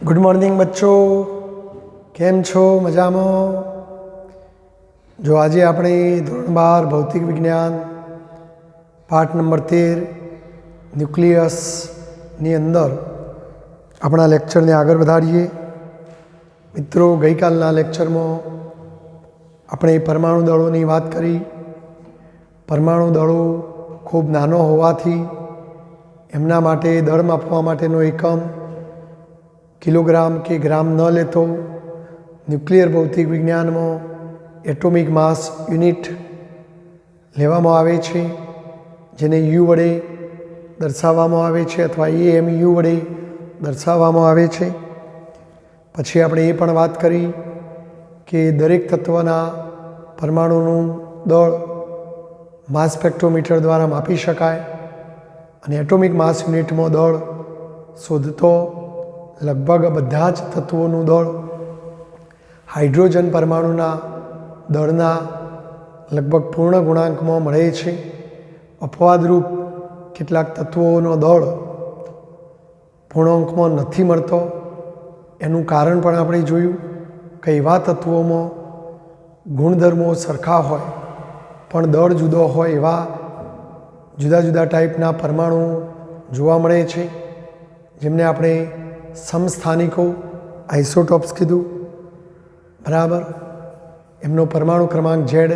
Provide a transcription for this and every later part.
Good morning बच्चों, केम छो? मजामा? जो आज આપણે ધોરણ 12 ભૌતિક વિજ્ઞાન પાઠ નંબર 13 ન્યુક્લિયસની અંદર આપણા લેક્ચરને આગળ વધારીએ. મિત્રો, ગઈકાલના લેક્ચરમાં આપણે પરમાણુ દળોની વાત કરી. પરમાણુ દળો ખૂબ નાનો હોવાથી એમના માટે દળ માપવા માટેનો એકમ કિલોગ્રામ કે ગ્રામ ન લેતો ન્યુક્લિયર ભૌતિક વિજ્ઞાનમાં એટોમિક માસ યુનિટ લેવામાં આવે છે, જેને યુ વડે દર્શાવવામાં આવે છે અથવા એએમયુ વડે દર્શાવવામાં આવે છે. પછી આપણે એ પણ વાત કરી કે દરેક તત્વના પરમાણુનું દળ માસ સ્પેક્ટ્રોમીટર દ્વારા માપી શકાય અને એટોમિક માસ યુનિટમાં દળ શોધતો લગભગ બધા જ તત્વોનું દળ હાઇડ્રોજન પરમાણુના દળના લગભગ પૂર્ણ ગુણાંકમાં મળે છે. અપવાદરૂપ કેટલાક તત્વોનો દળ પૂર્ણાંકમાં નથી મળતો. એનું કારણ પણ આપણે જોયું કે એવા તત્વોમાં ગુણધર્મો સરખા હોય પણ દળ જુદો હોય એવા જુદા જુદા ટાઈપના પરમાણુ જોવા મળે છે, જેમને આપણે સમસ્થાનિકો આઇસોટોપ્સ કીધું. બરાબર. એમનો પરમાણુ ક્રમાંક ઝેડ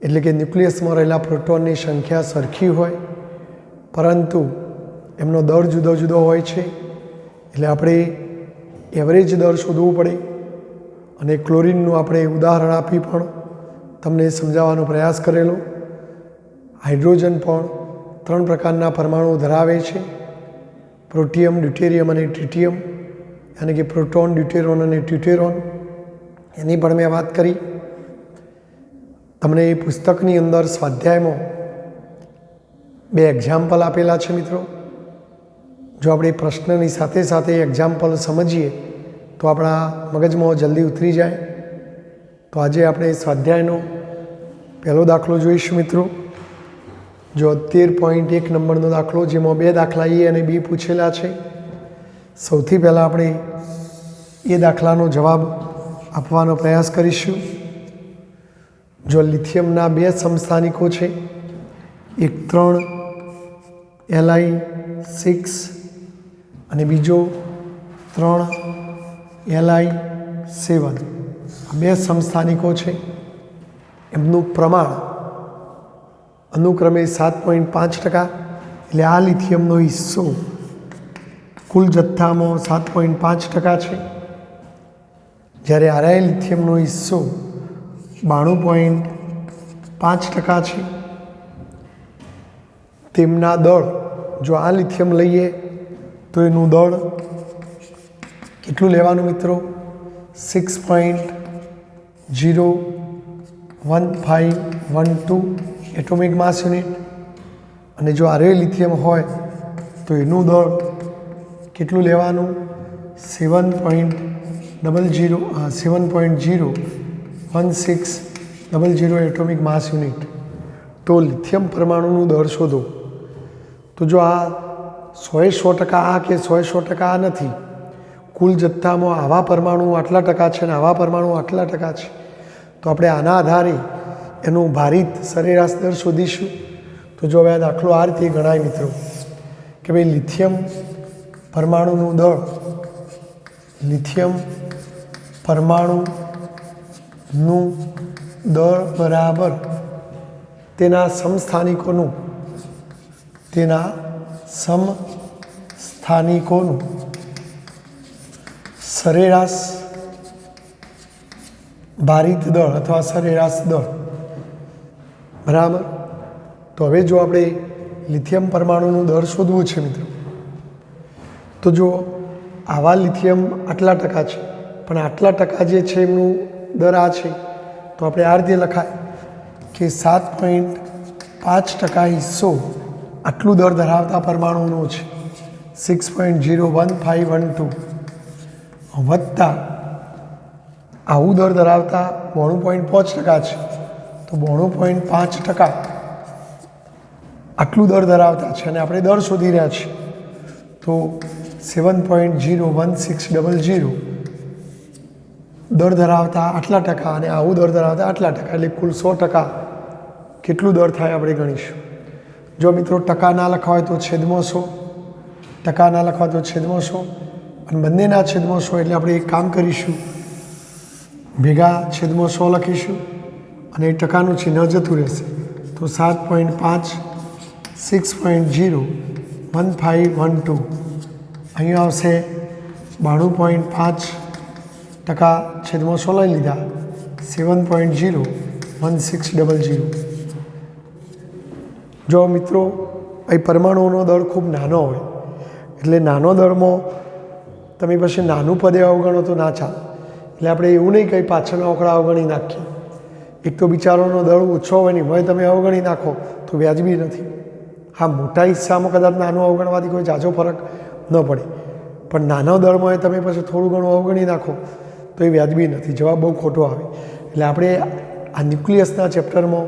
એટલે કે ન્યુક્લિયસમાં રહેલા પ્રોટોનની સંખ્યા સરખી હોય પરંતુ એમનો દર જુદો જુદો હોય છે, એટલે આપણે એવરેજ દર શોધવું પડે. અને ક્લોરિનનું આપણે ઉદાહરણ આપી પણ તમને સમજાવવાનો પ્રયાસ કરેલો. હાઇડ્રોજન પણ 3 પ્રકારના પરમાણુ ધરાવે છે: પ્રોટિયમ, ડ્યુટેરિયમ અને ટ્રિટિયમ, યાની કે પ્રોટોન, ડ્યુટેરોન અને ટ્યુટેરોન. એની પણ મેં વાત કરી. તમને એ પુસ્તકની અંદર સ્વાધ્યાયમાં 2 એક્ઝામ્પલ આપેલા છે. મિત્રો, જો આપણે પ્રશ્નની સાથે સાથે એક્ઝામ્પલ સમજીએ તો આપણા મગજમાં જલ્દી ઉતરી જાય. તો આજે આપણે સ્વાધ્યાયનો પહેલો દાખલો જોઈશું. મિત્રો, જો 13.1 નંબરનો દાખલો, જેમાં 2 દાખલા એ અને બી પૂછેલા છે. સૌથી પહેલાં આપણે એ દાખલાનો જવાબ આપવાનો પ્રયાસ કરીશું. જો લિથિયમના 2 સમસ્થાનિકો છે, એક 3 Li6 અને બીજો 3 Li7. આ 2 સમસ્થાનિકો છે. એમનું પ્રમાણ અનુક્રમે 7.5%, એટલે આ લિથિયમનો હિસ્સો કુલ જથ્થામાં 7.5% છે, જ્યારે આરઆઈ લિથિયમનો હિસ્સો 92.5% છે. તેમના દળ, જો આ લિથિયમ લઈએ તો એનું દળ કેટલું લેવાનું? મિત્રો, 6.01512 એટોમિક માસ યુનિટ. અને જો આરે લિથિયમ હોય તો એનું દળ કેટલું લેવાનું? 7.01600 એટોમિક માસ યુનિટ. તો લિથિયમ પરમાણુનું દળ શોધો. તો જો આ 100% આ કે 100% આ નથી, કુલ જથ્થામાં આવા પરમાણુ આટલા ટકા છે અને આવા પરમાણુ આટલા ટકા છે, તો આપણે આના આધારે એનું ભારિત સરેરાશ દર શોધીશું. તો જો હવે આ દાખલો આ રીતે ગણાય મિત્રો કે ભાઈ લિથિયમ પરમાણુનું દળ, લિથિયમ પરમાણુનું દળ બરાબર તેના સમસ્થાનિકોનું સરેરાશ ભારિત દળ અથવા સરેરાશ દળ. બરાબર. તો હવે જો આપણે લિથિયમ પરમાણુનું દળ શોધવું છે મિત્રો, તો જો આવા લિથિયમ આટલા ટકા છે પણ આટલા ટકા જે છે એમનું દર આ છે, તો આપણે આ રીતે લખાય કે 7.5% હિસ્સો આટલું દર ધરાવતા પરમાણુનો છે, 6.01512, વત્તા આવું દર ધરાવતા 92.5% છે, તો 92.5% આટલું દર ધરાવતા છે અને આપણે દર શોધી રહ્યા છીએ. તો 7.01600 દર ધરાવતા આટલા ટકા અને આવું દર ધરાવતા આટલા ટકા, એટલે કુલ 100% કેટલું દર થાય આપણે ગણીશું. જો મિત્રો ટકા ના લખવા હોય તો છેદમાં 100, ટકા ના લખવા તો છેદમાં 100, અને બંનેના છેદમાં 100 એટલે આપણે એક કામ કરીશું, ભેગા છેદમાં 100 લખીશું અને એ ટકાનું ચિહ્ન જતું રહેશે. તો 7.5 6.01512 અહીંયા આવશે 92.5% છેદમાં 100 લઈ લીધા, 7.01600. જો મિત્રો અહીં પરમાણુઓનો દળ ખૂબ નાનો હોય, એટલે નાનો દળમાં તમે પછી નાનું પદે અવગણો તો ના ચાલે. એટલે આપણે એવું નહીં કંઈ પાછળના આંકડા અવગણી નાખીએ. એક તો બિચારોનો દળ ઓછો હોય નહીં હોય, તમે અવગણી નાખો તો વ્યાજબી નથી. હા, મોટા હિસ્સામાં કદાચ નાનું અવગણવાથી કોઈ ઝાઝો ફરક ન પડે, પણ નાના દળમાં તમે પછી થોડું ઘણું અવગણી નાખો તો એ વ્યાજબી નથી, જવાબ બહુ ખોટો આવે. એટલે આપણે આ ન્યુક્લિયસના ચેપ્ટરમાં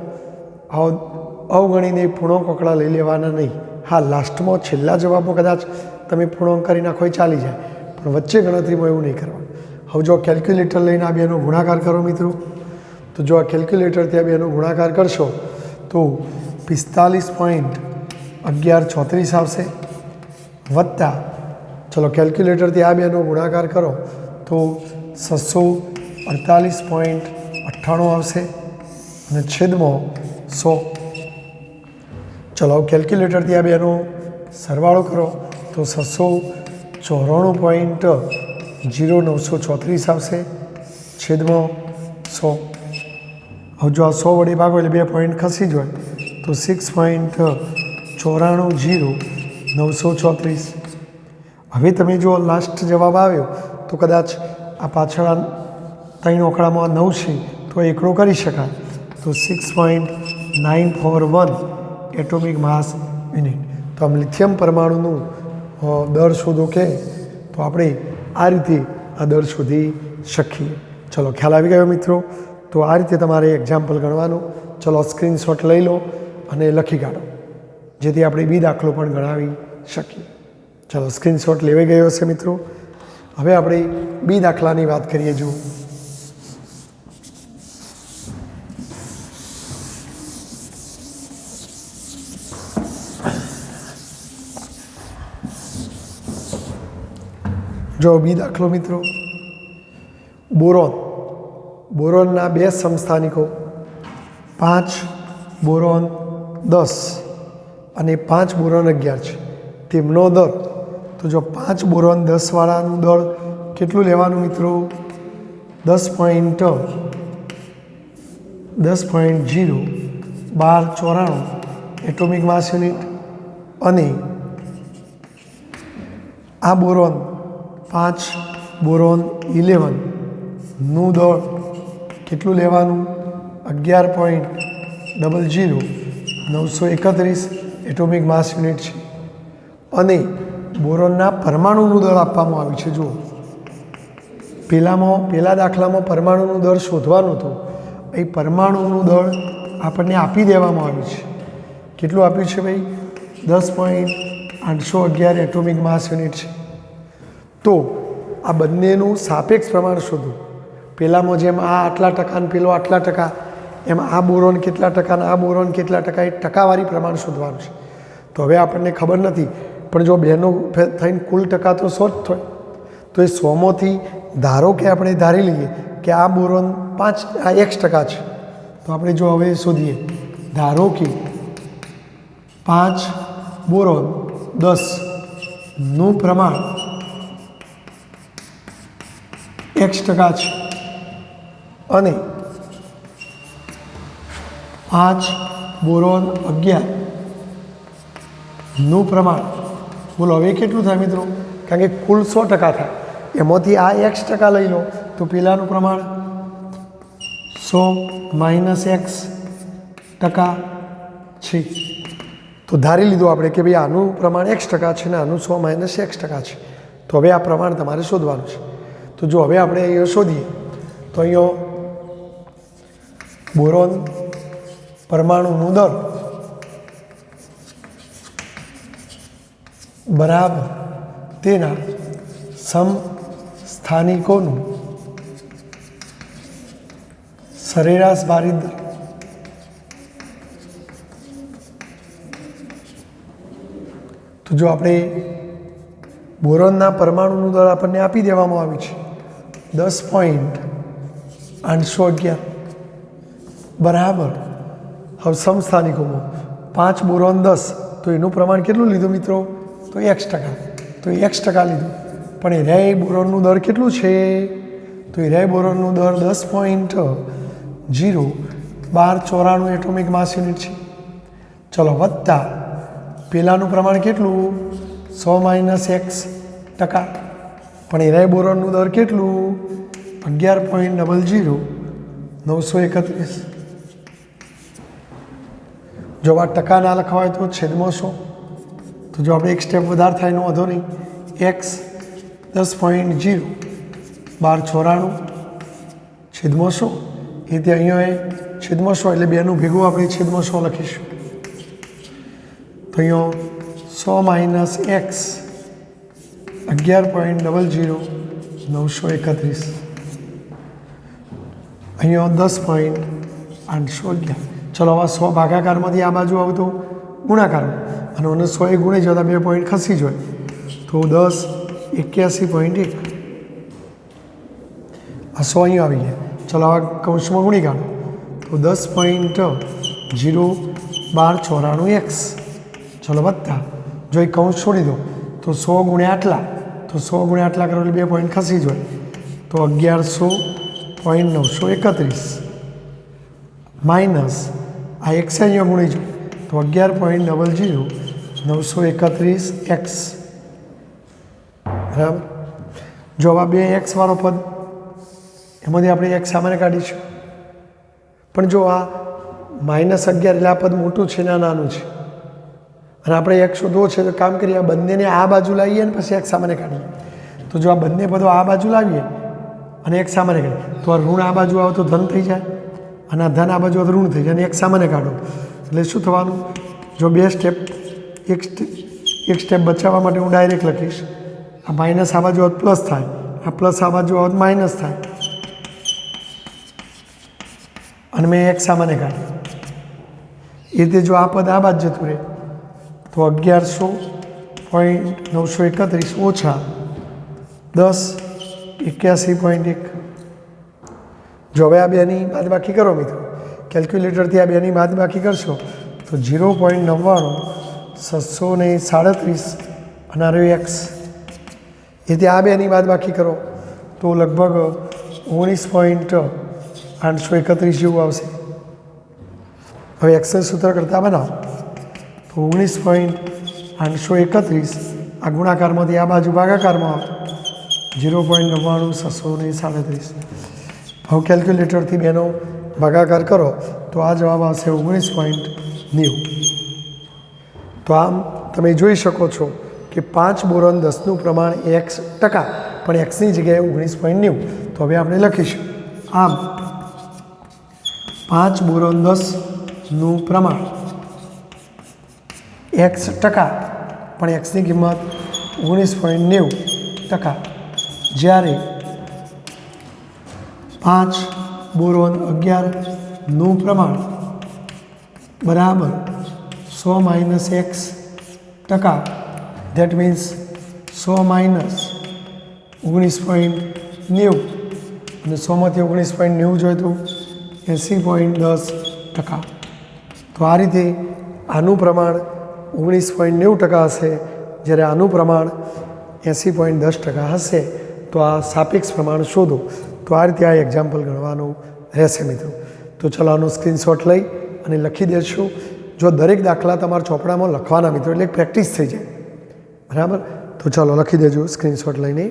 અવગણીને પૂર્ણાંક આંકડા લઈ લેવાના નહીં. હા, લાસ્ટમાં છેલ્લા જવાબો કદાચ તમે પૂર્ણાંક કરી નાખો એ ચાલી જાય, પણ વચ્ચે ગણતરીમાં એવું નહીં કરવાનું. હવે જો કેલ્ક્યુલેટર લઈને આ બેનો ગુણાકાર કરો મિત્રો, તો જો આ કેલ્ક્યુલેટરથી આ બેનો ગુણાકાર કરશો તો 45.1134 આવશે, વત્તા ચલો કેલ્ક્યુલેટરથી આ બેનો ગુણાકાર કરો તો 648.98 આવશે અને છેદમાં 100. ચલો કેલ્ક્યુલેટરથી આ બેનો સરવાળો કરો તો 694.0934 આવશે, છેદમાં 100. હવે જો આ 100 વડે ભાગો એટલે 2 પોઈન્ટ ખસી જ હોય તો 6.940934. હવે તમે જો લાસ્ટ જવાબ આવ્યો તો કદાચ આ પાછળ 3 આંકડામાં 9 છે તો એકડો કરી શકાય, તો 6.941 એટોમિક માસ યુનિટ. તો આમ લિથિયમ પરમાણુનું દર શોધો કે તો આપણે આ રીતે આ દર શોધી શકીએ. ચલો ખ્યાલ આવી ગયો મિત્રો. તો આ રીતે તમારે એક્ઝામ્પલ ગણવાનું. ચલો સ્ક્રીનશોટ લઈ લો અને લખી કાઢો, જેથી આપણે બી દાખલો પણ ગણાવી શકીએ. ચલો સ્ક્રીનશોટ લેવાઈ ગયો હશે મિત્રો. હવે આપણે બી દાખલાની વાત કરીએ. જો બી દાખલો મિત્રો, બોરોનના 2 સમસ્થાનિકો 5 બોરોન 10 અને 5 બોરોન 11 છે, તેમનો દળ. તો જો 5 બોરોન 10 વાળાનું દળ કેટલું લેવાનું મિત્રો? 10.01294 એટોમિક માસ યુનિટ. અને આ બોરોન 5 બોરોન 11 નું દળ કેટલું લેવાનું? 11.00931 એટોમિક માસ યુનિટ છે. અને બોરોનના પરમાણુનું દળ આપવામાં આવ્યું છે. જુઓ, પહેલા દાખલામાં પરમાણુનું દળ શોધવાનું હતું, એ પરમાણુનું દળ આપણને આપી દેવામાં આવ્યું છે. કેટલું આપ્યું છે ભાઈ? 10.811 એટોમિક માસ યુનિટ છે. તો આ બંનેનું સાપેક્ષ પ્રમાણ શોધવું. પહેલામાં જેમ આ આટલા ટકા ને પેલો આટલા ટકા, એમ આ બોરોન કેટલા ટકા ને આ બોરોન કેટલા ટકા, એ ટકાવારી પ્રમાણ શોધવાનું છે. તો હવે આપણને ખબર નથી, પણ જો બેનો થઈને કુલ ટકા તો 100 જ થાય, તો એ 100માંથી ધારો કે આપણે ધારી લઈએ કે આ બોરોન 5x% છે, તો આપણે જો હવે શોધીએ, ધારો કે 5 બોરોન 10 નું પ્રમાણ x% છે અને 5 બોરોન 11 નું પ્રમાણ, બોલો હવે કેટલું થાય મિત્રો? કારણ કે કુલ 100% થાય, એમાંથી આ x% લઈ લો તો પેલાનું પ્રમાણ 100 - x% છે. તો ધારી લીધું આપણે કે ભાઈ આનું પ્રમાણ x% છે ને આનું 100 - x% છે. તો હવે આ પ્રમાણ તમારે શોધવાનું છે. તો જો હવે આપણે અહીંયા શોધીએ તો અહીંયા બોરોન પરમાણુનું દળ બરાબર તેના સમસ્થાનિકોનું સરેરાશ ભારિત દર. તો જો આપણે બોરોનના પરમાણુનું દળ આપણને આપી દેવામાં આવ્યું છે 10.811 બરાબર. હવે સમસ્થાનિકોમાં 5 બોરોન 10, તો એનું પ્રમાણ કેટલું લીધું મિત્રો? તો x%. તો x% લીધું. પણ એરિયા બોરોનનું દર કેટલું છે? તો એરિયા બોરોનનું દર 10.01294 એટોમિક માસ યુનિટ છે. ચલો વત્તા પેલાનું પ્રમાણ કેટલું? 100 - x%. પણ એરિયા બોરોનનું દર કેટલું? 11.00931. જો આ ટકા ના લખવા હોય તો છેદમાં 100. તો જો આપણે એક સ્ટેપ વધારે થાય એનો વાંધો નહીં. x 10.01294 છેદમાં 100 એ તે અહીંયા છેદમાં 100 એટલે બેનું ભેગું આપણે છેદમાં 100 લખીશું. તો અહીંયા 100 - x 11.00931. અહીંયા 10.811. ચલો હવે 100 ભાગાકારમાંથી આ બાજુ આવતો ગુણાકારમાં, અને મને 100 એ ગુણી જતા 2 પોઈન્ટ ખસી જાય તો 10 81.1. આ 100 અહીંયા આવી ગયા. ચલો હવે કૌંસમાં ગુણી કાઢો તો 10.01294 x. ચલો વત્તા જો એ કૌંસ છોડી દો તો 100 ગુણ્યા આટલા, તો 100 ગુણ્યા આટલા કરો એટલે 2 પોઈન્ટ ખસી જાય તો 1100.931 માઇનસ આ x અહીંયા ગુણી જાય તો 11.00931 x. બરાબર. જો આ 2x વાળો પદ એમાંથી આપણે x સામાન્ય કાઢીશું. પણ જો આ -11 એટલે આ પદ મોટું છે ને આ નાનું છે, અને આપણે x શોધવો છે તો કામ કરીએ, આ બંનેને આ બાજુ લાવીએ અને પછી x સામાન્ય કાઢીએ. તો જો આ બંને પદો આ બાજુ લાવીએ અને x સામાન્ય કાઢીએ તો આ ઋણ આ બાજુ આવે તો ધન થઈ જાય, અને આ ધન આ બાજુ આવે તો ઋણ થઈ જાય, અને x સામાન્ય કાઢો એટલે શું થવાનું? જો બે સ્ટેપ એક સ્ટેપ બચાવવા માટે હું ડાયરેક્ટ લખીશ. આ માઇનસ આ બાજુ આવે પ્લસ થાય, આ પ્લસ આ બાજુ આવે માઇનસ થાય, અને મેં x સામાન્ય કાઢ્યું. એ રીતે જો આ પદ આ બાજુ જતું રહે તો 1100.931 ઓછા 1081.1. જો હવે આ બેની બાદબાકી કરો મિત્રો, કેલ્ક્યુલેટરથી આ બેની બાદબાકી કરશો તો 0.99 અને આ રહ્યું x. એ રીતે આ બેની બાદબાકી કરો તો લગભગ 19.831 જેવું આવશે. હવે એક્સેલ સૂત્ર કરતાં બનાવો તો 19.831 આ ગુણાકારમાંથી આ બાજુ ભાગાકારમાં 0.99637. હવે કેલ્ક્યુલેટરથી બેનો ભાગાકાર કરો તો આ જવાબ આવશે 19.90. તો આમ તમે જોઈ શકો છો કે 5 બોરોન 10નું પ્રમાણ x%, પણ xની જગ્યાએ 19.90. તો હવે આપણે લખીશું આમ 5 બોરોન 10નું પ્રમાણ x%, પણ xની કિંમત 19.90%. જ્યારે 5 બોરોન 11નું પ્રમાણ બરાબર 100 - x%, ધેટ મીન્સ 100 - 19.90, અને 100માંથી 19.90 જોઈએ તો 80.10%. તો આ રીતે આનું પ્રમાણ 19.90% હશે, જ્યારે આનું પ્રમાણ 80.10% હશે. તો આ સાપેક્ષ પ્રમાણ શોધો. તો આ રીતે આ એક્ઝામ્પલ ગણવાનું રહેશે મિત્રો. તો ચલો આનો સ્ક્રીનશોટ લઈ અને લખી દેશો. જો દરેક દાખલા તમારા ચોપડામાં લખવાના મિત્રો, એટલે પ્રેક્ટિસ થઈ જાય. બરાબર. તો ચાલો લખી દેજો સ્ક્રીનશોટ લઈને.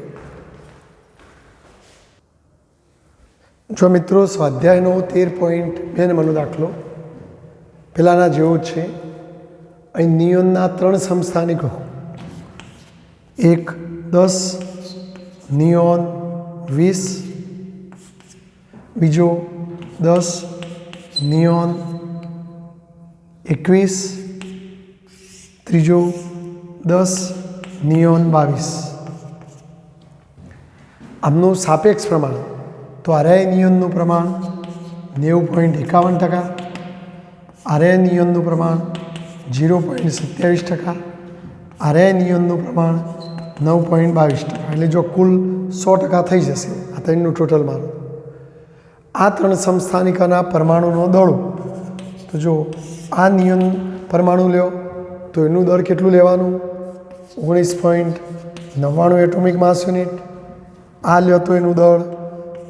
જો મિત્રો સ્વાધ્યાયનો 13.2 નંબરનો દાખલો પહેલાંના જેવો જ છે. અહીં નિયોનના 3 સમસ્થાનિકો, એક 10, નિયોન 20, બીજો 10, નિયોન 21, ત્રીજો 10, નિયોન 22. આમનું સાપેક્ષ પ્રમાણ તો આર્ય નિયનનું પ્રમાણ 90.51%, આર્ય નિયનનું પ્રમાણ 0.27%, આર્ય નિયનનું પ્રમાણ 9.22%. એટલે જો કુલ 100% થઈ જશે આ ત્રણનું ટોટલ મારો. આ ત્રણ સમસ્થાનિકોના પરમાણુનો દળો તો જો આ નિયન પરમાણુ લ્યો તો એનું દળ કેટલું લેવાનું 19.99 એટોમિક માસ યુનિટ. આ લ્યો તો એનું દળ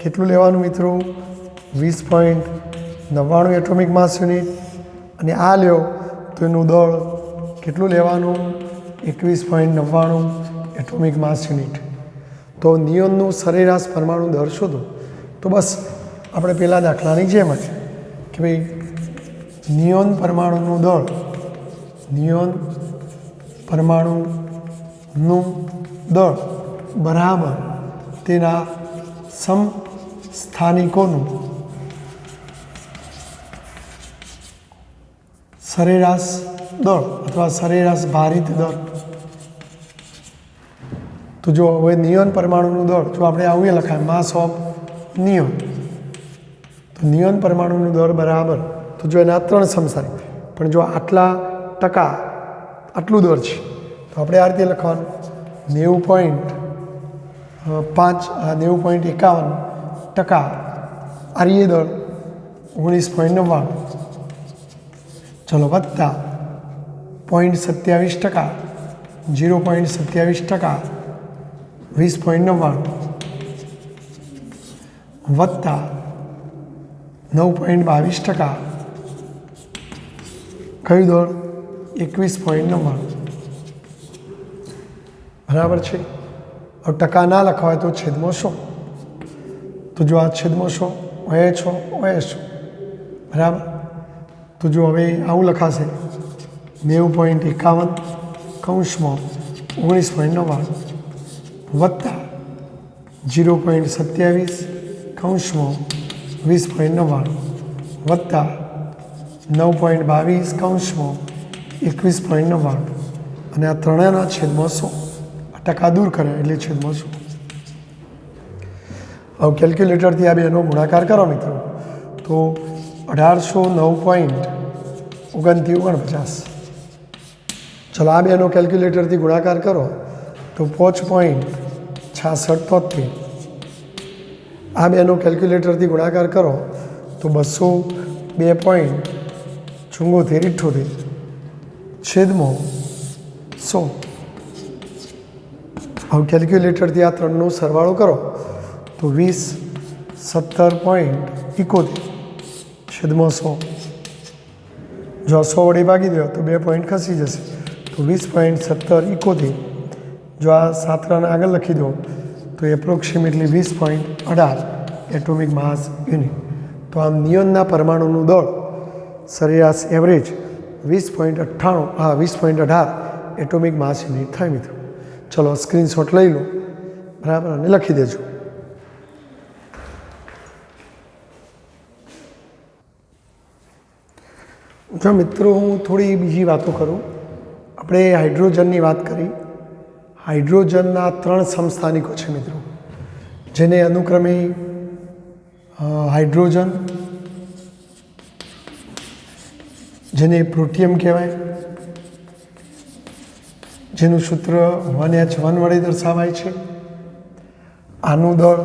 કેટલું લેવાનું મિત્રો 20.99 એટોમિક માસ યુનિટ. અને આ લ્યો તો એનું દળ કેટલું લેવાનું 21.99 એટોમિક માસ યુનિટ. તો નિયોનનું સરેરાશ પરમાણુ દળ શોધો. તો બસ આપણે પહેલાં દાખલાની જેમ જ કે ભાઈ નિયોન પરમાણુનું દળ, નિયોન પરમાણુનું દળ બરાબર તેના સમસ્થાનિકોનું સરેરાશ દળ અથવા સરેરાશ ભારિત દળ. તો જો હવે નિયોન પરમાણુનું દળ જો આપણે આવું લખાય માસ ઓફ નિયોન, તો નિયોન પરમાણુનું દળ બરાબર તો જો એના ત્રણ સમસ્થાનિક પણ જો આટલા ટકા આટલું દળ છે તો આપણે આ રીતે લખવાનું 90.51% આર્ય દળ 19.99, ચલો વત્તા 0.27%, 0.27%, 20.99 વત્તા 9.22%, કયું દળ 21.99. બરાબર છે. હવે ટકા ના લખવા હોય તો છેદમાં 100. તો જો આ છેદમાં 100 હોય 100 હોય 100. બરાબર. તો જો હવે આવું લખાશે 90.51 કૌંસમાં 19.99 વત્તા 0.27 કૌંસમાં 20.99 વત્તા 9.22 કૌંસમાં 21.99 અને આ ત્રણેયના છેદમાં 100. આ ટકા દૂર કરે એટલે છેદમાં 100. હવે કેલ્ક્યુલેટરથી આ બેનો ગુણાકાર કરો મિત્રો તો 1809.49. ચલો આ બેનો કેલ્ક્યુલેટરથી ગુણાકાર કરો તો 5.6673. આ બેનો કેલ્ક્યુલેટરથી ગુણાકાર કરો તો 202.74 છેદમાં 100. હવે કેલ્ક્યુલેટરથી આ ત્રણનો સરવાળો કરો તો 2017.71 છેદમાં 100. જો 100 વડે ભાગી દો તો 2 પોઈન્ટ ખસી જશે તો 20.1771. જો આ 7 રન આગળ લખી દો તો એપ્રોક્સિમેટલી 20.18 એટોમિક માસ યુનિટ. તો આમ નિયોનના પરમાણુનું દળ સરેરાશ એવરેજ 20.18 એટોમિક માસ યુનિટ થાય મિત્રો. ચલો સ્ક્રીનશોટ લઈ લો બરાબર અને લખી દેજો. જો મિત્રો હું થોડી બીજી વાતો કરું. આપણે હાઇડ્રોજનની વાત કરી. હાઇડ્રોજનના 3 સમસ્થાનિકો છે મિત્રો, જેને અનુક્રમે હાઇડ્રોજન, જેને પ્રોટિયમ કહેવાય, જેનું સૂત્ર 1H1 વડે દર્શાવાય છે. આનું દળ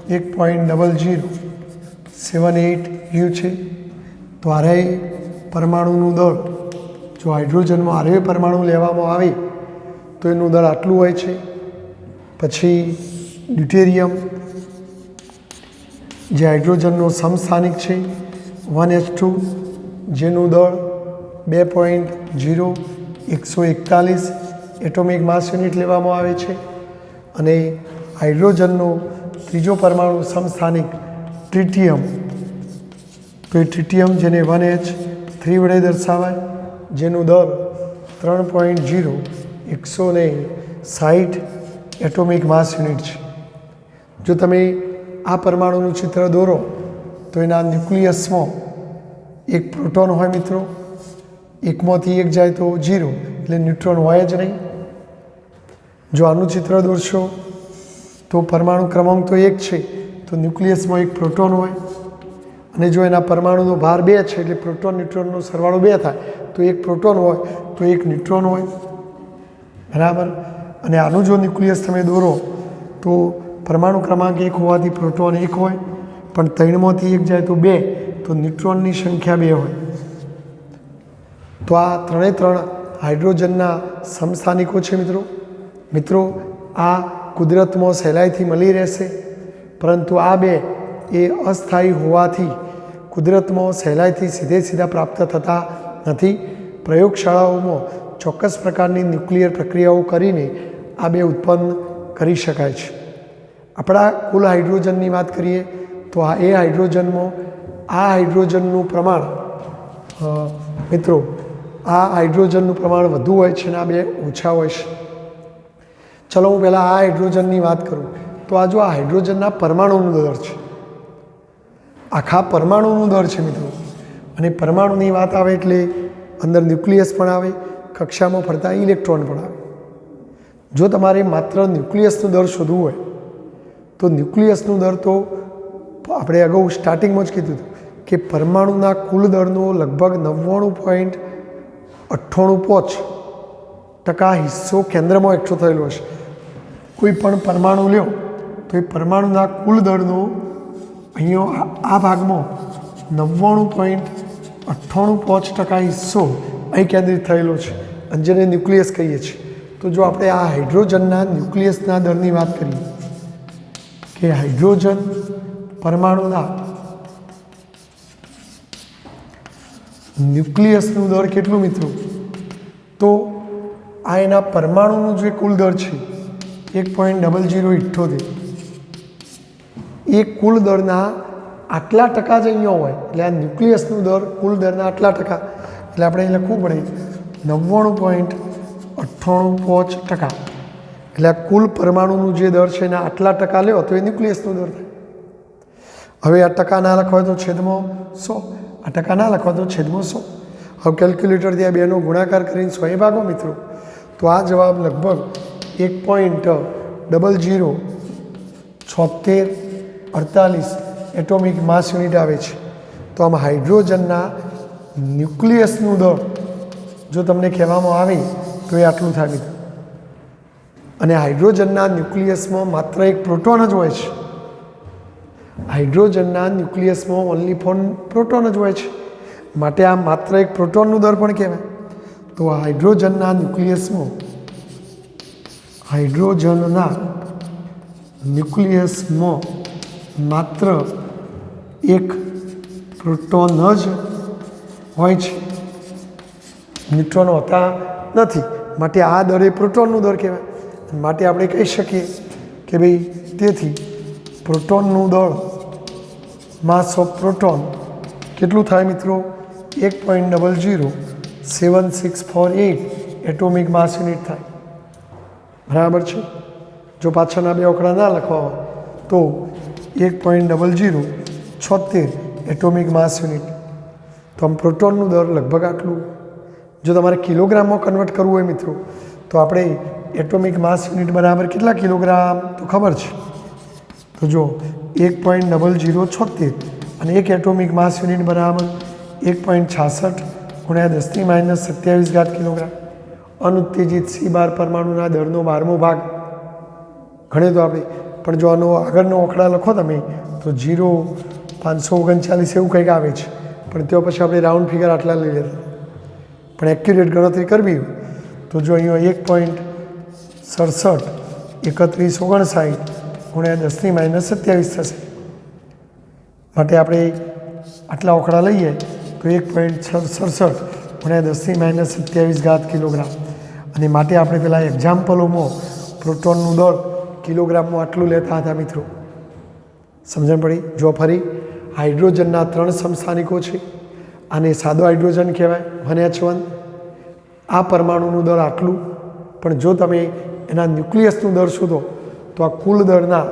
1.0078 છે. તો આરે પરમાણુનું દળ જો હાઇડ્રોજનમાં આરે પરમાણુ લેવામાં આવે તો એનું દળ આટલું હોય છે. પછી ડ્યુટેરિયમ જે હાઇડ્રોજનનો સમસ્થાનિક છે 1H2, જેનું દળ 2.0141 એટોમિક માસ યુનિટ લેવામાં આવે છે. અને હાઇડ્રોજનનો ત્રીજો પરમાણુ સમસ્થાનિક ટ્રિટિયમ, તો એ ટ્રિટિયમ જેને 1H3 વડે દર્શાવાય, જેનું દળ 3.0160 એટોમિક માસ યુનિટ છે. જો તમે આ પરમાણુનું ચિત્ર દોરો તો એના ન્યુક્લિયસમાં એક પ્રોટોન હોય મિત્રો, એકમાંથી એક જાય તો 0 એટલે ન્યુટ્રોન હોય જ નહીં. જો આનું ચિત્ર દોરશો તો પરમાણુ ક્રમાંક તો 1 છે, તો ન્યુક્લિયસમાં એક પ્રોટોન હોય, અને જો એના પરમાણુનો ભાર 2 છે એટલે પ્રોટોન ન્યુટ્રોનનો સરવાળો 2 થાય, તો એક પ્રોટોન હોય તો એક ન્યુટ્રોન હોય, બરાબર. અને આનું જો ન્યુક્લિયસ તમે દોરો તો પરમાણુ ક્રમાંક 1 હોવાથી પ્રોટોન 1 હોય, પણ 3માંથી 1 જાય તો 2, તો ન્યુટ્રોનની સંખ્યા 2 હોય. તો આ ત્રણે ત્રણ હાઇડ્રોજનના સમસ્થાનિકો છે મિત્રો. આ કુદરતમાં સહેલાઈથી મળી રહેશે, પરંતુ આ બે એ અસ્થાયી હોવાથી કુદરતમાં સહેલાઈથી સીધા પ્રાપ્ત થતા નથી. પ્રયોગશાળાઓમાં ચોક્કસ પ્રકારની ન્યુક્લિયર પ્રક્રિયાઓ કરીને આ બે ઉત્પન્ન કરી શકાય છે. આપણા કુલ હાઇડ્રોજનની વાત કરીએ તો આ હાઇડ્રોજનનું પ્રમાણ મિત્રો આ હાઇડ્રોજનનું પ્રમાણ વધુ હોય છે અને આ બે ઓછા હોય છે. ચલો હું પહેલાં આ હાઇડ્રોજનની વાત કરું તો આ જો આ હાઇડ્રોજનના પરમાણુનો દર છે, આખા પરમાણુનો દર છે મિત્રો. અને પરમાણુની વાત આવે એટલે અંદર ન્યુક્લિયસ પણ આવે, કક્ષામાં ફરતા ઇલેક્ટ્રોન પણ આવે. જો તમારે માત્ર ન્યુક્લિયસનો દર શોધવું હોય તો ન્યુક્લિયસનો દર તો આપણે અગાઉ સ્ટાર્ટિંગમાં જ કીધું હતું કે પરમાણુના કુલ દરનો લગભગ 99.98% હિસ્સો કેન્દ્રમાં એકઠો થયેલો હશે. કોઈ પણ પરમાણુ લ્યો તો એ પરમાણુના કુલ દરનો અહીંયા આ ભાગમાં 99.98% હિસ્સો અહીં કેન્દ્રિત થયેલો છે, અને જેને ન્યુક્લિયસ કહીએ છીએ. તો જો આપણે આ હાઇડ્રોજનના ન્યુક્લિયસના દરની વાત કરીએ કે હાઇડ્રોજન પરમાણુના ન્યુક્લિયસનું દર કેટલું મિત્રો, તો આ એના પરમાણુનું જે કુલ દર છે 1.0078, એ કુલ દરના આટલા ટકા જ અહીંયા હોય, એટલે આ ન્યુક્લિયસનું દર કુલ દરના આટલા ટકા, એટલે આપણે અહીં લખવું પડે 99.98%. એટલે આ કુલ પરમાણુનું જે દર છે એના આટલા ટકા લ્યો તો એ ન્યુક્લિયસનો દર થાય. હવે આ ટકા ના લખવા તો છેદમાં 100, આ ટકા ના લખવા તો છેદમાં 100. હવે કેલ્ક્યુલેટરથી આ બેનો ગુણાકાર કરીને 100 ભાગો મિત્રો, તો આ જવાબ લગભગ 1.007648 એટોમિક માસ યુનિટ આવે છે. તો આમ હાઇડ્રોજનના ન્યુક્લિયસનું દર જો તમને કહેવામાં આવે તો એ આટલું થાય મિત્રો. અને હાઇડ્રોજનના ન્યુક્લિયસમાં માત્ર એક પ્રોટોન જ હોય છે. હાઇડ્રોજનના ન્યુક્લિયસમાં ઓનલી પ્રોટોન જ હોય છે, માટે આ માત્ર એક પ્રોટોનનું દર પણ કહેવાય. તો હાઇડ્રોજનના ન્યુક્લિયસમાં માત્ર એક પ્રોટોન જ હોય છે, ન્યુટ્રોન હોતા નથી, માટે આ દર એ પ્રોટોનનું દર કહેવાય. માટે આપણે કહી શકીએ કે ભાઈ તેથી પ્રોટોનનું દળ માસ ઓફ પ્રોટોન કેટલું થાય મિત્રો, 1.007648 એટોમિક માસ યુનિટ થાય. બરાબર છે. જો પાછળના બે આંકડા ના લખવા હોય તો 1.0076 એટોમિક માસ યુનિટ. તો આમ પ્રોટોનનું દર લગભગ આટલું. જો તમારે કિલોગ્રામમાં કન્વર્ટ કરવું હોય મિત્રો તો આપણે એટોમિક માસ યુનિટ બરાબર કેટલા કિલોગ્રામ તો ખબર છે. તો જો 1.0076 અને એક એટોમિક માસ યુનિટ બરાબર 1.66 × 10⁻27 કિલોગ્રામ. અનુત્તેજિત C12 પરમાણુના દરનો 12મો ભાગ ગણે તો આપણે, પણ જો આનો આગળનો આંકડા લખો તમે તો 0.539 એવું કંઈક આવે છે, પણ તે પછી આપણે રાઉન્ડ ફિગર આટલા લઈ લેતા. પણ એક્યુરેટ ગણતરી કરવી હોય તો જો અહીંયા 1.673159 × 10⁻27 થશે. માટે આપણે આટલા આંકડા લઈએ તો 1.67 × 10⁻27 કિલોગ્રામ. અને માટે આપણે પેલા એક્ઝામ્પલોમાં પ્રોટોનનું દળ કિલોગ્રામમાં આટલું લેતા હતા મિત્રો. સમજણ પડી? જો ફરી હાઇડ્રોજનના 3 સમસ્થાનિકો છે. આને સાદો હાઇડ્રોજન કહેવાય 1H1. આ પરમાણુનું દળ આટલું, પણ જો તમે એના ન્યુક્લિયસનું દર શોધો તો આ કુલ દરના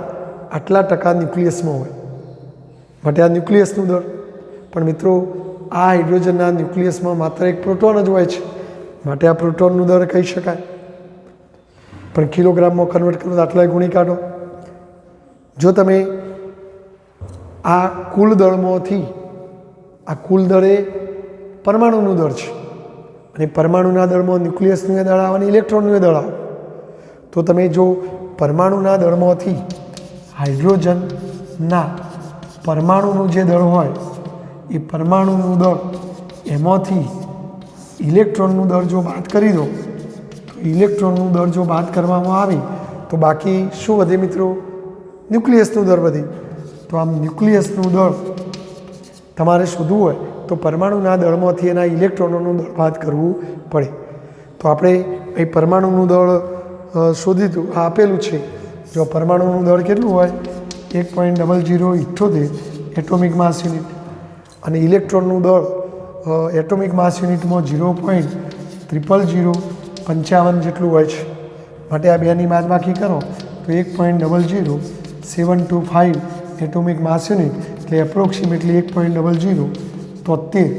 આટલા ટકા ન્યુક્લિયસમાં હોય, માટે આ ન્યુક્લિયસનું દર. પણ મિત્રો આ હાઇડ્રોજનના ન્યુક્લિયસમાં માત્ર એક પ્રોટોન જ હોય છે, માટે આ પ્રોટોનનું દર કહી શકાય. પણ કિલોગ્રામમાં કન્વર્ટ કરો તો આટલા ગુણી કાઢો જો તમે આ કુલ દળમાંથી આ કુલ દળ એ પરમાણુનું દળ છે અને પરમાણુના દળમાં ન્યુક્લિયસનું દળ આવે અને ઇલેક્ટ્રોનનું દળ આવે, તો તમે જો પરમાણુના દળમાંથી હાઇડ્રોજનના પરમાણુનું જે દળ હોય એ પરમાણુનું દળ એમાંથી ઇલેક્ટ્રોનનું દળ જો બાદ કરી દો તો ઇલેક્ટ્રોનનું દળ જો બાદ કરવામાં આવે તો બાકી શું વધે મિત્રો? ન્યુક્લિયસનું દળ વધે. તો આમ ન્યુક્લિયસનું દળ તમારે શોધવું હોય તો પરમાણુના દળમાંથી એના ઇલેક્ટ્રોનોનું દળ બાદ કરવું પડે. તો આપણે અહીં પરમાણુનું દળ શોધી દીધું, આ આપેલું છે. જો પરમાણુનું દળ કેટલું હોય? 1.0078 એટોમિક માસ યુનિટ અને ઇલેક્ટ્રોનનું દળ એટોમિક માસ યુનિટમાં 0.00055 જેટલું હોય છે. માટે આ બેની બાદબાકી કરો તો 1.00725 એટોમિક માસ યુનિટ એટલે એપ્રોક્સિમેટલી 1.0073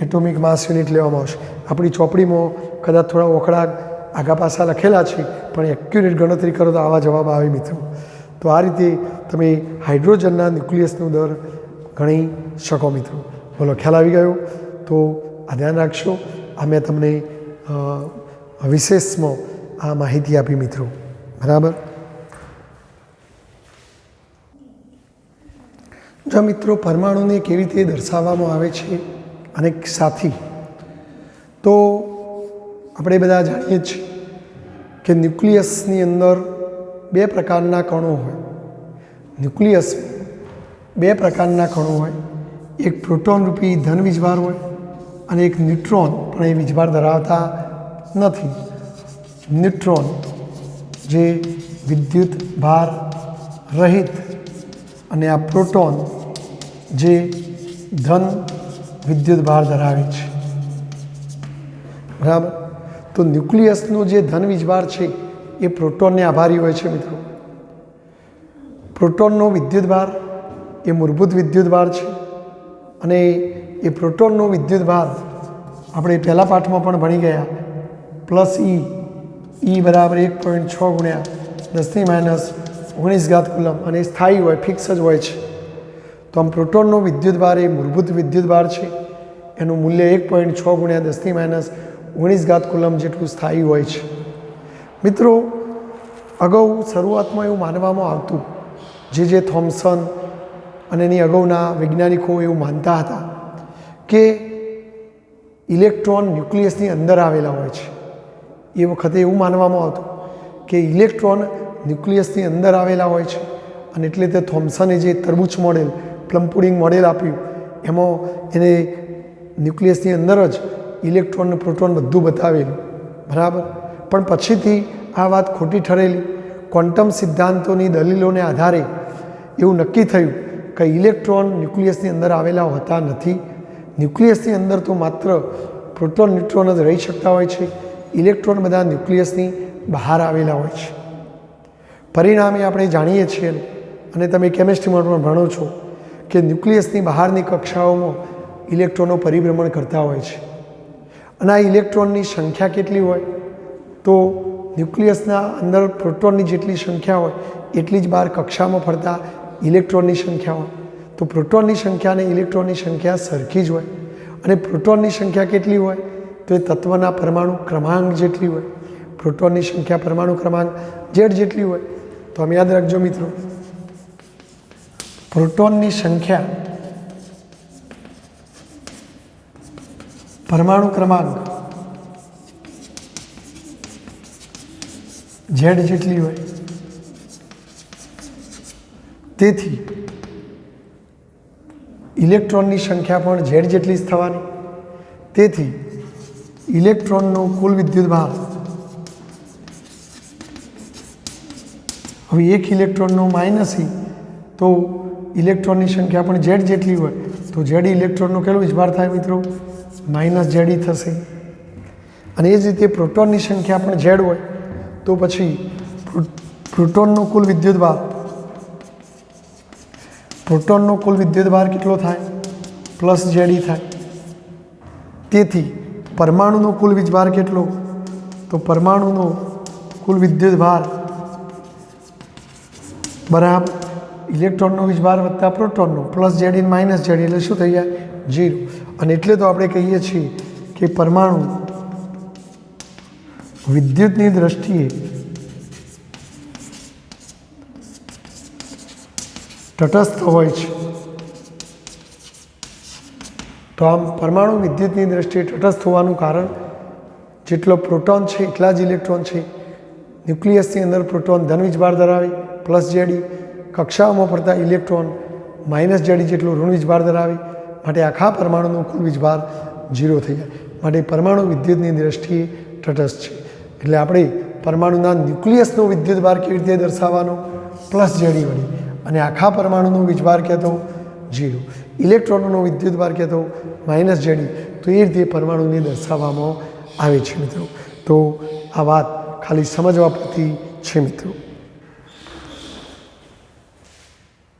એટોમિક માસ યુનિટ લેવામાં આવશે. આપણી ચોપડીમાં કદાચ થોડા ઓકળા આગા પાછા લખેલા છે, પણ એક્યુરેટ ગણતરી કરો તો આવા જવાબ આવે મિત્રો. તો આ રીતે તમે હાઇડ્રોજનના ન્યુક્લિયસનું દર ગણી શકો મિત્રો. બોલો, ખ્યાલ આવી ગયો? તો આ ધ્યાન રાખશો. આ મેં તમને વિશેષમાં આ માહિતી આપી મિત્રો. બરાબર. જો મિત્રો પરમાણુને કેવી રીતે દર્શાવવામાં આવે છે અને સાથી, તો આપણે બધા જાણીએ છીએ કે ન્યુક્લિયસની અંદર બે પ્રકારના કણો હોય. ન્યુક્લિયસ બે પ્રકારના કણો હોય. એક પ્રોટોન રૂપી ધન વીજભાર હોય અને એક ન્યુટ્રોન, પણ એ વીજભાર ધરાવતા નથી. ન્યુટ્રોન જે વિદ્યુત ભાર રહિત અને આ પ્રોટોન જે ધન વિદ્યુત ભાર ધરાવે છે. બરાબર. તો ન્યુક્લિયસનો જે ધન વીજભાર છે એ પ્રોટોનને આભારી હોય છે મિત્રો. પ્રોટોનનો વિદ્યુત ભાર એ મૂળભૂત વિદ્યુત ભાર છે અને એ પ્રોટોનનો વિદ્યુત ભાર આપણે પહેલા પાઠમાં પણ ભણી ગયા, પ્લસ ઈ બરાબર 1.6 ગુણ્યા 10⁻⁹ કુલમ અને સ્થાયી હોય, ફિક્સ જ હોય છે. તો આમ પ્રોટોનનો વિદ્યુત ભાર એ મૂળભૂત વિદ્યુત ભાર છે, એનું મૂલ્ય 1.6 ગુણ્યા 10⁻⁹ કુલમ જેટલું સ્થાયી હોય છે. મિત્રો અગાઉ શરૂઆતમાં એવું માનવામાં આવતું, જે થોમ્સન અને એની અગાઉના વૈજ્ઞાનિકો એવું માનતા હતા કે ઇલેક્ટ્રોન ન્યુક્લિયસની અંદર આવેલા હોય છે. એ વખતે એવું માનવામાં આવતું કે ઇલેક્ટ્રોન ન્યુક્લિયસની અંદર આવેલા હોય છે અને એટલે તે થોમ્સને જે તરબૂચ મોડેલ, પ્લમ પુડિંગ મોડેલ આપ્યું એમાં એને ન્યુક્લિયસની અંદર જ ઇલેક્ટ્રોન અને પ્રોટોન બધું બતાવેલું. બરાબર. પણ પછીથી આ વાત ખોટી ઠરેલી. ક્વોન્ટમ સિદ્ધાંતોની દલીલોને આધારે એવું નક્કી થયું કે ઇલેક્ટ્રોન ન્યુક્લિયસની અંદર આવેલા હોતા નથી. ન્યુક્લિયસની અંદર તો માત્ર પ્રોટોન ન્યુટ્રોન જ રહી શકતા હોય છે. ઇલેક્ટ્રોન બધા ન્યુક્લિયસની બહાર આવેલા હોય છે. પરિણામે આપણે જાણીએ છીએ અને તમે કેમિસ્ટ્રીમાં પણ ભણો છો કે ન્યુક્લિયસની બહારની કક્ષાઓમાં ઇલેક્ટ્રોનો પરિભ્રમણ કરતા હોય છે. અને આ ઇલેક્ટ્રોનની સંખ્યા કેટલી હોય? તો ન્યુક્લિયસના અંદર પ્રોટોનની જેટલી સંખ્યા હોય એટલી જ બહાર કક્ષામાં ફરતા ઇલેક્ટ્રોનની સંખ્યા હોય. તો પ્રોટોનની સંખ્યા અને ઇલેક્ટ્રોનની સંખ્યા સરખી જ હોય. અને પ્રોટોનની સંખ્યા કેટલી હોય? તો એ તત્વના પરમાણુ ક્રમાંક જેટલી હોય. પ્રોટોનની સંખ્યા પરમાણુ ક્રમાંક Z જેટલી હોય. તો આમ યાદ રાખજો મિત્રો, પ્રોટોનની સંખ્યા પરમાણુ ક્રમાંક Z જેટલી હોય. તેથી ઇલેક્ટ્રોનની સંખ્યા પણ Z જેટલી જ થવાની. તેથી ઇલેક્ટ્રોનનો કુલ વિદ્યુત ભાર, હવે એક ઇલેક્ટ્રોનનો માઇનસ E તો ઇલેક્ટ્રોનની સંખ્યા પણ Z જેટલી હોય તો Z ઇલેક્ટ્રોનનો કેટલો વીજભાર થાય મિત્રો? -ZE થશે. અને એ જ રીતે પ્રોટોનની સંખ્યા પણ Z હોય તો પછી પ્રોટોનનો કુલ વિદ્યુત ભાર કેટલો થાય? +ZE થાય. તેથી પરમાણુનો કુલ વીજભાર કેટલો? તો પરમાણુનો કુલ વિદ્યુત ભાર બરાબર ઇલેક્ટ્રોનનો વીજભાર વત્તા પ્રોટોનનો પ્લસ જેડ ઇન માઇનસ જેડ એટલે શું થઈ જાય 0. અને એટલે તો આપણે કહીએ છીએ કે પરમાણુ વિદ્યુતની દ્રષ્ટિએ તટસ્થ હોય છે. તો આમ પરમાણુ વિદ્યુતની દ્રષ્ટિએ તટસ્થ હોવાનું કારણ જેટલો પ્રોટોન છે એટલા જ ઇલેક્ટ્રોન છે. ન્યુક્લિયસની અંદર પ્રોટોન ધન વીજભાર ધરાવે પ્લસ જેડી, કક્ષાઓમાં ફરતા ઇલેક્ટ્રોન માઇનસ જેડી જેટલો ઋણ વીજભાર ધરાવે, માટે આખા પરમાણુનો કુલ વીજભાર 0 થઈ જાય. માટે પરમાણુ વિદ્યુતની દ્રષ્ટિએ તટસ્થ છે. એટલે આપણે પરમાણુના ન્યુક્લિયસનો વિદ્યુતભાર કેવી રીતે દર્શાવવાનો? પ્લસ જેડી વડે. અને આખા પરમાણુનો વીજભાર કહેતો 0, ઇલેક્ટ્રોનનો વિદ્યુતભાર કહેતો માઇનસ જેડી. તો એ રીતે પરમાણુને દર્શાવવામાં આવે છે મિત્રો. તો આ વાત ખાલી સમજવા પૂરતી છે મિત્રો.